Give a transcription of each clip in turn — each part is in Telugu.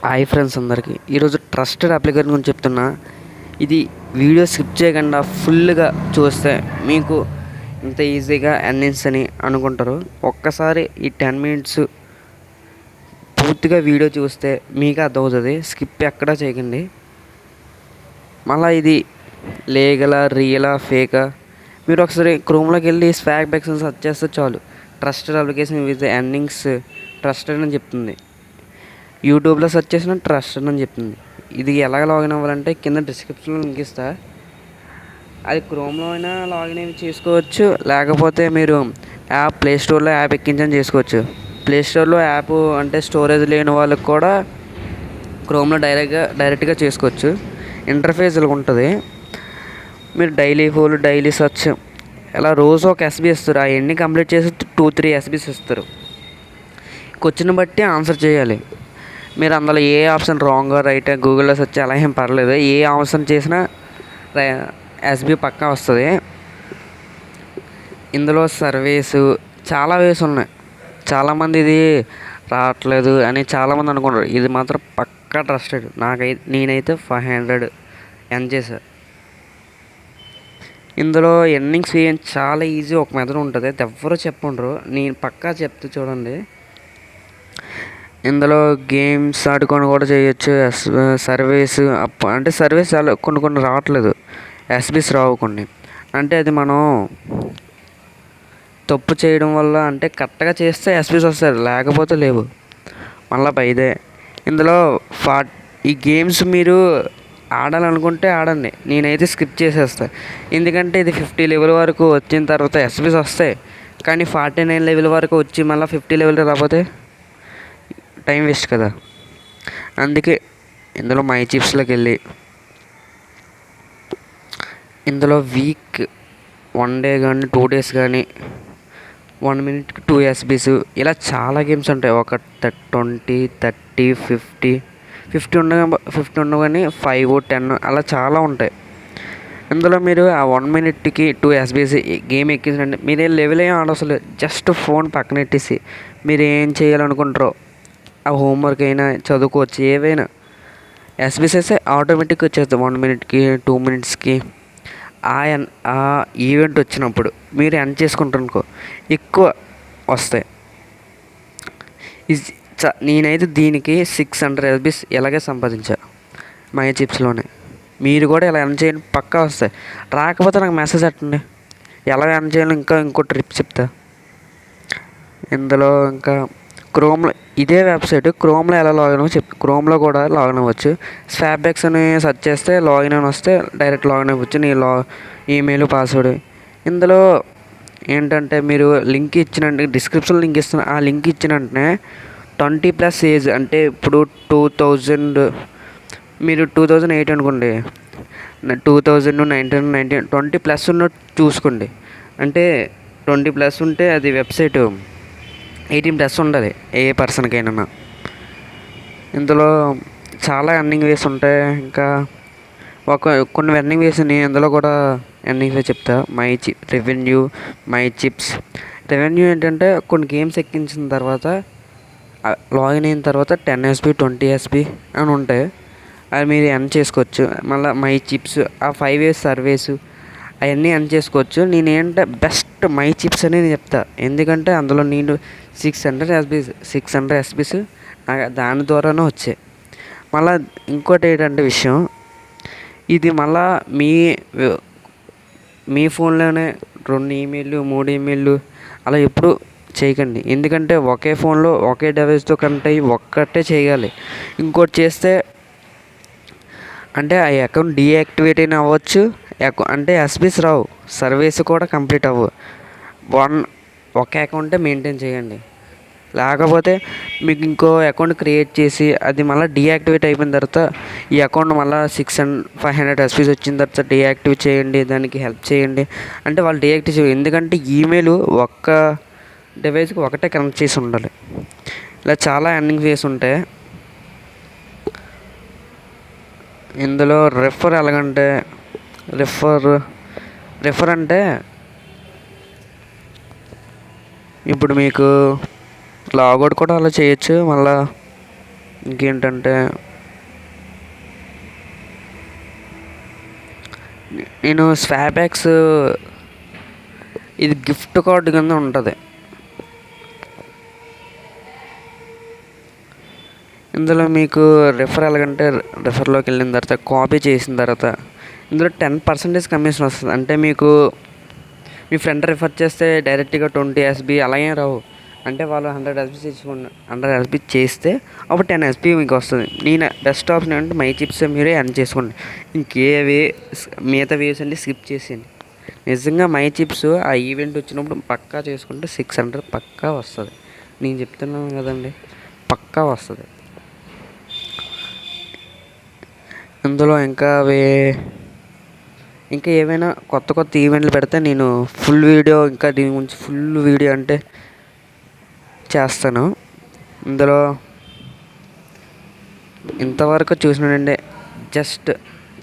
హాయ్ ఫ్రెండ్స్ అందరికీ ఈరోజు ట్రస్టెడ్ అప్లికేషన్ గురించి చెప్తున్నా. ఇది వీడియో స్కిప్ చేయకుండా ఫుల్గా చూస్తే మీకు ఇంత ఈజీగా ఎర్నింగ్స్ అని అనుకుంటారు. ఒక్కసారి ఈ 10 మినిట్స్ పూర్తిగా వీడియో చూస్తే మీకు అర్థమవుతుంది. స్కిప్ ఎక్కడా చేయకండి. మళ్ళీ ఇది లీగలా రియలా ఫేకా మీరు ఒకసారి క్రోమ్లోకి వెళ్ళి స్వాగ్ బెక్స్ సెర్చ్ చేస్తే చాలు. Trusted application with earnings trusted అని చెప్తుంది. యూట్యూబ్లో సెర్చ్ చేసిన ట్రస్టెడ్ అని చెప్తుంది. ఇది ఎలాగ లాగిన్ అవ్వాలంటే కింద డిస్క్రిప్షన్లో లింక్ ఇస్తా. అది క్రోమ్లో అయినా లాగిన్ అయ్యి చేసుకోవచ్చు, లేకపోతే మీరు యాప్ ప్లే స్టోర్లో యాప్ ఎక్కించని చేసుకోవచ్చు. ప్లే స్టోర్లో యాప్ అంటే స్టోరేజ్ లేని వాళ్ళకి కూడా క్రోమ్లో డైరెక్ట్గా చేసుకోవచ్చు. ఇంటర్ఫేస్ ఇలా ఉంటుంది. మీరు డైలీ సెర్చ్ ఇలా రోజు ఒక ఎస్బీ ఇస్తారు. అవన్నీ కంప్లీట్ చేసి 2-3 ఎస్బీస్ ఇస్తారు. క్వశ్చన్ బట్టి ఆన్సర్ చేయాలి. మీరు అందులో ఏ ఆప్షన్ రాంగ్ రైట్ గూగుల్లో సెర్చ్ అలా ఏం పర్లేదు. ఏ ఆప్షన్ చేసినా ఎస్బీ పక్కా వస్తుంది. ఇందులో సర్వేసు చాలా వేస్ ఉన్నాయి. చాలామంది ఇది రావట్లేదు అని చాలామంది అనుకుంటారు. ఇది మాత్రం పక్కా ట్రస్టెడ్. నేనైతే 500 ఎర్న్ చేశాను. ఇందులో ఎర్నింగ్స్ చాలా ఈజీ. ఒక మెథడ్ ఉంటుంది, అది ఎవ్వరూ చెప్పుండ్రు, నేను పక్కా చెప్తే చూడండి. ఇందులో గేమ్స్ ఆడుకొని కూడా చేయొచ్చు. సర్వీస్ అంటే సర్వీస్ కొన్ని రావట్లేదు, ఎస్బీస్ రావు కొన్ని. అంటే అది మనం తప్పు చేయడం వల్ల, అంటే కరెక్ట్గా చేస్తే ఎస్బీస్ వస్తాయి, లేకపోతే లేవు. మళ్ళీ ఇదే ఇందులో ఈ గేమ్స్ మీరు ఆడాలనుకుంటే ఆడండి. నేనైతే స్కిప్ చేసేస్తాను, ఎందుకంటే ఇది 50 లెవెల్ వరకు వచ్చిన తర్వాత ఎస్బీస్ వస్తాయి. కానీ 49 లెవెల్ వరకు వచ్చి మళ్ళీ 50 లెవెల్ రాకపోతే టైం వేస్ట్ కదా. అందుకే ఇందులో మై చిప్స్లోకి వెళ్ళి ఇందులో వీక్ 1 డే కానీ 2 డేస్ కానీ 1 మినిట్కి 2 ఎస్బీస్ ఇలా చాలా గేమ్స్ ఉంటాయి. ఒక 20, 30, 50 ఉండవు కానీ 5, 10 అలా చాలా ఉంటాయి. ఇందులో మీరు ఆ 1 మినిట్కి 2 ఎస్బీస్ గేమ్ ఎక్కించండి. మీరే లెవెల్ ఏం ఆడవసలు, జస్ట్ ఫోన్ పక్కన పెట్టేసి మీరు ఏం చేయాలనుకుంటారో ఆ హోంవర్క్ అయినా చదువుకోవచ్చు, ఏవైనా ఎస్బీస్ అయితే ఆటోమేటిక్గా వచ్చేస్తుంది. 1 మినిట్కి 2 మినిట్స్కి ఆ ఈవెంట్ వచ్చినప్పుడు మీరు ఎర్న్ చేసుకుంటారనుకో ఎక్కువ వస్తాయి. నేనైతే దీనికి 600 ఎస్బీస్ ఎలాగే సంపాదించా మై చిప్స్లోనే. మీరు కూడా ఇలా ఎర్న్ చేయండి, పక్కా వస్తాయి. రాకపోతే నాకు మెసేజ్ పెట్టండి, ఎలా ఎర్న్ చేయాలో ఇంకో ట్రిప్ చెప్తా. ఇందులో ఇంకా క్రోమ్లో ఇదే వెబ్సైట్ క్రోమ్లో ఎలా లాగిన్ అవ్వచ్చు క్రోమ్లో కూడా లాగిన్ అవ్వచ్చు. స్వాబ్ఎక్స్ అని సెర్చ్ చేస్తే లాగిన్ అని వస్తే డైరెక్ట్ లాగిన్ అవ్వచ్చు. నీ ఈమెయిల్ పాస్వర్డ్. ఇందులో ఏంటంటే మీరు లింక్ ఇచ్చినంటే డిస్క్రిప్షన్ లింక్ ఇస్తున్నా, ఆ లింక్ ఇచ్చిన వెంటనే 20+ ఏజ్ అంటే ఇప్పుడు 2000 మీరు 2008 అనుకోండి, 2019 20+ ఉన్నట్టు చూసుకోండి. అంటే 20+ ఉంటే అది వెబ్సైట్ 18+ ఉండాలి ఏ పర్సన్కైనా. ఇందులో చాలా ఎర్నింగ్ వేస్ ఉంటాయి. ఇంకా కొన్ని ఎర్నింగ్ వేస్ నేను ఇందులో కూడా ఎర్నింగ్ వేస్ చెప్తా. మై చిప్స్ రెవెన్యూ ఏంటంటే కొన్ని గేమ్స్ ఎక్కించిన తర్వాత లాగిన్ అయిన తర్వాత 10 ఎస్బీ 20 ఎస్బీ అని ఉంటాయి. అది మీరు ఎర్న్ చేసుకోవచ్చు. మళ్ళీ మై చిప్స్ ఆ 5 ఇయర్స్ సర్వీసు అవన్నీ ఎర్న్ చేసుకోవచ్చు. నేనేంటే బెస్ట్ మై చిప్స్ అని నేను చెప్తా, ఎందుకంటే అందులో నేను 600 ఎస్బీస్ దాని ద్వారానే వచ్చాయి. మళ్ళీ ఇంకోటి ఏంటంటే విషయం, ఇది మళ్ళా మీ ఫోన్లోనే 2 ఈమెయిల్ 3 ఈమెయిల్ అలా ఎప్పుడు చేయకండి. ఎందుకంటే ఒకే ఫోన్లో ఒకే డివైస్తో కనెక్ట్ అయ్యి ఒక్కటే చేయాలి. ఇంకోటి చేస్తే అంటే ఆ అకౌంట్ డీయాక్టివేట్ అయినా అవ్వచ్చు, అంటే ఎస్బీస్ రావు, సర్వీస్ కూడా కంప్లీట్ అవ్వవు. ఒక అకౌంటే మెయింటైన్ చేయండి. లేకపోతే మీకు ఇంకో అకౌంట్ క్రియేట్ చేసి అది మళ్ళీ డీయాక్టివేట్ అయిపోయిన తర్వాత ఈ అకౌంట్ మళ్ళీ 500 ఎస్బీస్ వచ్చిన తర్వాత డీయాక్టివేట్ చేయండి, దానికి హెల్ప్ చేయండి అంటే వాళ్ళు డీయాక్టివేట్ చేయండి. ఎందుకంటే ఈమెయిల్ ఒక్క డివైస్కి ఒకటే కనెక్ట్ చేసి ఉండాలి. ఇలా చాలా ఎర్నింగ్ వేస్ ఉంటాయి. ఇందులో రెఫర్ ఎలాగంటే రెఫర్ అంటే ఇప్పుడు మీకు లాగౌట్ కూడా అలా చేయొచ్చు. మళ్ళీ ఇంకేంటంటే నేను స్వాబ్యాక్స్ ఇది గిఫ్ట్ కార్డు కింద ఉంటుంది. ఇందులో మీకు రిఫర్ ఎలాగంటే రిఫర్లోకి వెళ్ళిన తర్వాత కాపీ చేసిన తర్వాత ఇందులో 10% కమిషన్ వస్తుంది. అంటే మీకు మీ ఫ్రెండ్ రిఫర్ చేస్తే డైరెక్ట్గా 20 SB అలాగే రావు. అంటే వాళ్ళు 100 SB తెచ్చుకున్న 100 SB చేస్తే అప్పుడు 10 SB మీకు వస్తుంది. నేను బెస్ట్ ఆప్షన్ ఏంటంటే మై చిప్స్ మీరే ఎర్న్ చేసుకోండి. మిగతా వేవ్స్ అండి స్కిప్ చేసేయండి. నిజంగా మై చిప్స్ ఆ ఈవెంట్ వచ్చినప్పుడు పక్కా చేసుకుంటే 600 పక్కా వస్తుంది. నేను చెప్తున్నాను కదండి, పక్కా వస్తుంది. ఇందులో ఇంకా ఏమైనా కొత్త ఈవెంట్లు పెడితే నేను ఫుల్ వీడియో ఇంకా దీని గురించి ఫుల్ వీడియో అంటే చేస్తాను. ఇందులో ఇంతవరకు చూసినానండి. జస్ట్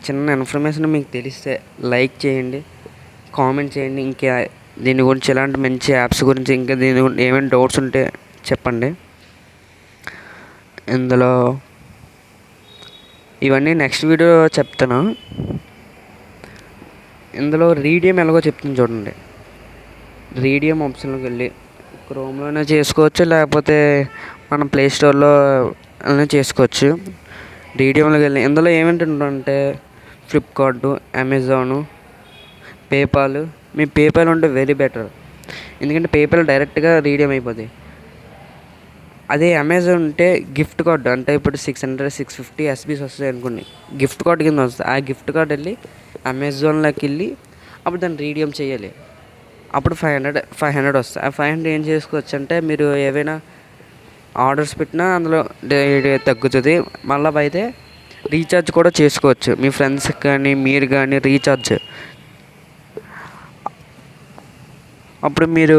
చిన్న ఇన్ఫర్మేషన్ మీకు తెలిస్తే లైక్ చేయండి, కామెంట్ చేయండి. ఇంకా దీని గురించి ఎలాంటి మంచి యాప్స్ గురించి ఇంకా దీని గురించి ఏమైనా డౌట్స్ ఉంటే చెప్పండి. ఇందులో ఇవన్నీ నెక్స్ట్ వీడియో చెప్తాను. ఇందులో రీడియం ఎలాగో చెప్తుంది చూడండి. రీడియం ఆప్షన్లోకి వెళ్ళి క్రోమ్లోనే చేసుకోవచ్చు, లేకపోతే మనం ప్లేస్టోర్లో అయినా చేసుకోవచ్చు. రీడియంలోకి వెళ్ళి ఇందులో ఏమిటంటే ఫ్లిప్కార్టు, అమెజాను, పేపాల్. మీ పేపాల్ ఉంటే వెరీ బెటర్, ఎందుకంటే పేపాల్ డైరెక్ట్గా రీడియం అయిపోతాయి. అదే అమెజాన్ ఉంటే గిఫ్ట్ కార్డు, అంటే ఇప్పుడు 650 SBs వస్తాయి అనుకోండి, గిఫ్ట్ కార్డు కింద వస్తుంది. ఆ గిఫ్ట్ కార్డు వెళ్ళి అమెజాన్లోకి వెళ్ళి అప్పుడు దాన్ని రీడియం చేయాలి. అప్పుడు 500 వస్తాయి. ఆ 500 ఏం చేసుకోవచ్చు అంటే మీరు ఏవైనా ఆర్డర్స్ పెట్టినా అందులో తగ్గుతుంది. మళ్ళీ అయితే రీఛార్జ్ కూడా చేసుకోవచ్చు. మీ ఫ్రెండ్స్కి కానీ మీరు కానీ రీఛార్జ్. అప్పుడు మీరు